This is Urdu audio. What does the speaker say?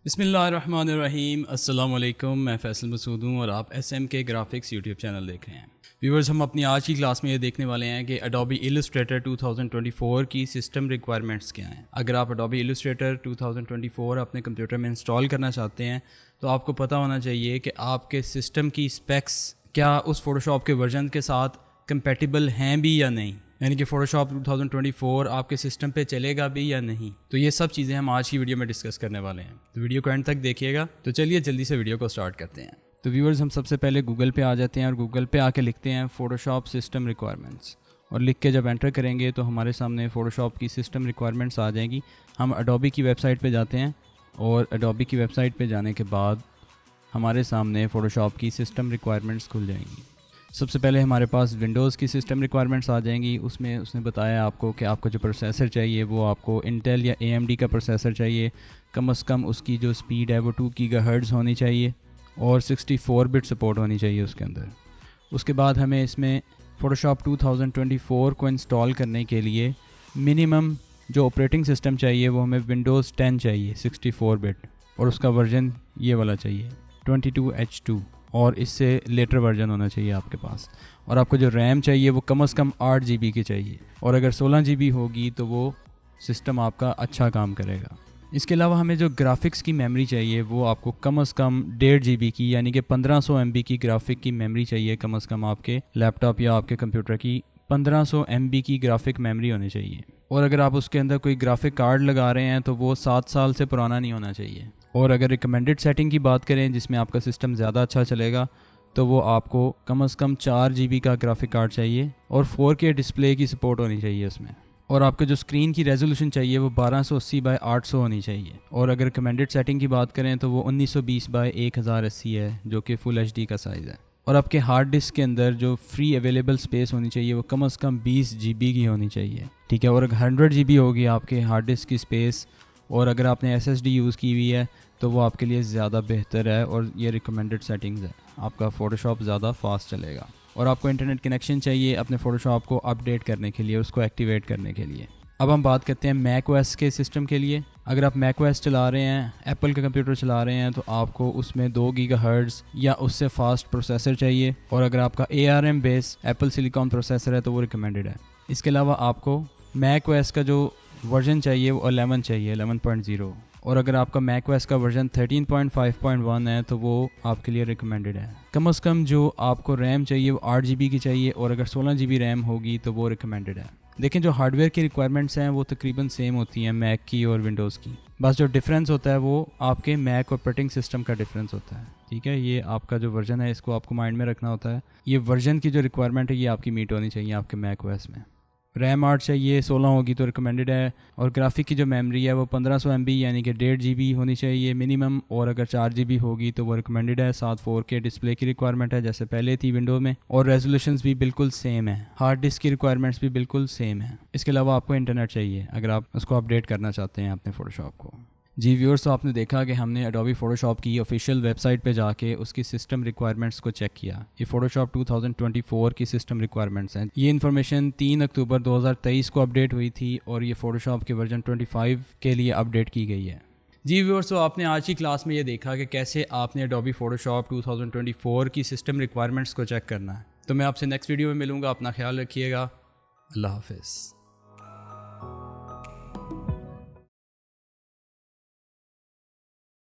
بسم اللہ الرحمن الرحیم. السلام علیکم. میں فیصل مسعود ہوں اور آپ ایس ایم کے گرافکس یوٹیوب چینل دیکھ رہے ہیں. ویورز، ہم اپنی آج کی کلاس میں یہ دیکھنے والے ہیں کہ اڈوبی ایلسٹریٹر 2024 کی سسٹم ریکوائرمنٹس کیا ہیں. اگر آپ اڈوبی ایلسٹریٹر 2024 اپنے کمپیوٹر میں انسٹال کرنا چاہتے ہیں تو آپ کو پتہ ہونا چاہیے کہ آپ کے سسٹم کی اسپیکس کیا اس فوٹوشاپ کے ورژن کے ساتھ کمپیٹیبل ہیں بھی یا نہیں، یعنی کہ فوٹوشاپ 2024 آپ کے سسٹم پہ چلے گا بھی یا نہیں. تو یہ سب چیزیں ہم آج کی ویڈیو میں ڈسکس کرنے والے ہیں، تو ویڈیو کو اینڈ تک دیکھیے گا. تو چلیے جلدی سے ویڈیو کو سٹارٹ کرتے ہیں. تو ویورز، ہم سب سے پہلے گوگل پہ آ جاتے ہیں اور گوگل پہ آ کے لکھتے ہیں فوٹوشاپ سسٹم ریکوائرمنٹس، اور لکھ کے جب انٹر کریں گے تو ہمارے سامنے فوٹوشاپ کی سسٹم ریکوائرمنٹس آ جائیں گی. ہم اڈوبی کی ویب سائٹ پہ جاتے ہیں اور اڈوبی کی ویب سائٹ پہ جانے کے بعد ہمارے سامنے فوٹوشاپ کی سسٹم ریکوائرمنٹس کھل جائیں گی. سب سے پہلے ہمارے پاس ونڈوز کی سسٹم ریکوائرمنٹس آ جائیں گی. اس نے بتایا آپ کو کہ آپ کو جو پروسیسر چاہیے وہ آپ کو انٹیل یا اے ایم ڈی کا پروسیسر چاہیے. کم از کم اس کی جو سپیڈ ہے وہ 2 GHz ہونی چاہیے اور 64 بٹ سپورٹ ہونی چاہیے اس کے اندر. اس کے بعد ہمیں اس میں فوٹوشاپ 2024 کو انسٹال کرنے کے لیے منیمم جو آپریٹنگ سسٹم چاہیے وہ ہمیں ونڈوز 10 چاہیے 64 بٹ، اور اس کا ورژن یہ والا چاہیے 22H2، اور اس سے لیٹر ورژن ہونا چاہیے آپ کے پاس. اور آپ کو جو ریم چاہیے وہ کم از کم 8 GB کی چاہیے، اور اگر 16 GB ہوگی تو وہ سسٹم آپ کا اچھا کام کرے گا. اس کے علاوہ ہمیں جو گرافکس کی میموری چاہیے وہ آپ کو کم از کم 1.5 GB کی، یعنی کہ 1500 MB کی گرافک کی میموری چاہیے. کم از کم آپ کے لیپ ٹاپ یا آپ کے کمپیوٹر کی 1500 MB کی گرافک میموری ہونی چاہیے. اور اگر آپ اس کے اندر کوئی گرافک کارڈ لگا رہے ہیں تو وہ 7 سال سے پرانا نہیں ہونا چاہیے. اور اگر ریکمینڈڈ سیٹنگ کی بات کریں جس میں آپ کا سسٹم زیادہ اچھا چلے گا تو وہ آپ کو کم از کم 4 GB کا گرافک کارڈ چاہیے، اور 4K ڈسپلے کی سپورٹ ہونی چاہیے اس میں. اور آپ کو جو اسکرین کی ریزولوشن چاہیے وہ 1280x800 ہونی چاہیے. اور اگر ریکمینڈڈ سیٹنگ کی بات کریں تو وہ 1920x1080 ہے، جو کہ فل HD کا سائز ہے. اور آپ کے ہارڈ ڈسک کے اندر جو فری اویلیبل سپیس ہونی چاہیے وہ کم از کم 20 GB کی ہونی چاہیے. ٹھیک ہے. اور اگر 100 GB ہوگی آپ کے ہارڈ ڈسک کی سپیس، اور اگر آپ نے SSD یوز کی ہوئی ہے تو وہ آپ کے لیے زیادہ بہتر ہے، اور یہ ریکمینڈڈ سیٹنگز ہے. آپ کا فوٹوشاپ زیادہ فاسٹ چلے گا. اور آپ کو انٹرنیٹ کنیکشن چاہیے اپنے فوٹوشاپ کو اپڈیٹ کرنے کے لیے، اس کو ایکٹیویٹ کرنے کے لیے. اب ہم بات کرتے ہیں میک OS کے سسٹم کے لیے. اگر آپ میک OS چلا رہے ہیں، ایپل کا کمپیوٹر چلا رہے ہیں، تو آپ کو اس میں 2 GHz یا اس سے فاسٹ پروسیسر چاہیے. اور اگر آپ کا ARM بیس ایپل سلیکان پروسیسر ہے تو وہ ریکمینڈڈ ہے. اس کے علاوہ آپ کو میک OS کا جو ورژن چاہیے وہ 11 چاہیے، 11.0. اور اگر آپ کا میک OS کا ورژن 13.5.1 ہے تو وہ آپ کے لیے ریکمینڈڈ ہے. کم از کم جو آپ کو ریم چاہیے وہ 8 GB کی چاہیے، اور اگر 16 GB ریم ہوگی تو وہ ریکمینڈڈ ہے. لیکن جو ہارڈ ویئر کی ریکوائرمنٹس ہیں وہ تقریباً سیم ہوتی ہیں میک کی اور ونڈوز کی. بس جو ڈفرینس ہوتا ہے وہ آپ کے میک آپریٹنگ سسٹم کا ڈفرینس ہوتا ہے. ٹھیک ہے. یہ آپ کا جو ورژن ہے اس کو آپ کو مائنڈ میں رکھنا ہوتا ہے. یہ ورژن کی جو ریکوائرمنٹ ہے یہ آپ کی میٹ ہونی چاہیے آپ کے میک OS میں. ریم 8 چاہیے، 16 ہوگی تو ریکمینڈڈ ہے. اور گرافک کی جو میموری ہے وہ 1500 MB یعنی کہ 1.5 GB ہونی چاہیے منیمم. اور اگر 4 GB ہوگی تو وہ ریکمینڈڈ ہے. ساتھ 4K ڈسپلے کی ریکوائرمنٹ ہے جیسے پہلے تھی ونڈو میں، اور ریزولوشنز بھی بالکل سیم ہے. ہارڈ ڈسک کی ریکوائرمنٹس بھی بالکل سیم ہے. اس کے علاوہ آپ کو انٹرنیٹ چاہیے اگر آپ اس کو اپڈیٹ کرنا چاہتے ہیں اپنے فوٹوشاپ کو. جی ویورز، تو آپ نے دیکھا کہ ہم نے اڈوبی فوٹوشاپ کی آفیشیل ویب سائٹ پہ جا کے اس کی سسٹم ریکوائرمنٹس کو چیک کیا. یہ فوٹوشاپ 2024 کی سسٹم ریکوائرمنٹس ہیں. یہ انفارمیشن 3 اکتوبر 2023 کو اپڈیٹ ہوئی تھی، اور یہ فوٹوشاپ کے ورژن 25 کے لیے اپڈیٹ کی گئی ہے. جی ویورز، تو آپ نے آج کی کلاس میں یہ دیکھا کہ کیسے آپ نے اڈوبی فوٹوشاپ 2024 کی سسٹم ریکوائرمنٹس کو چیک کرنا ہے. تو میں آپ سے نیکسٹ ویڈیو میں ملوں گا. اپنا خیال رکھیے گا. اللہ حافظ.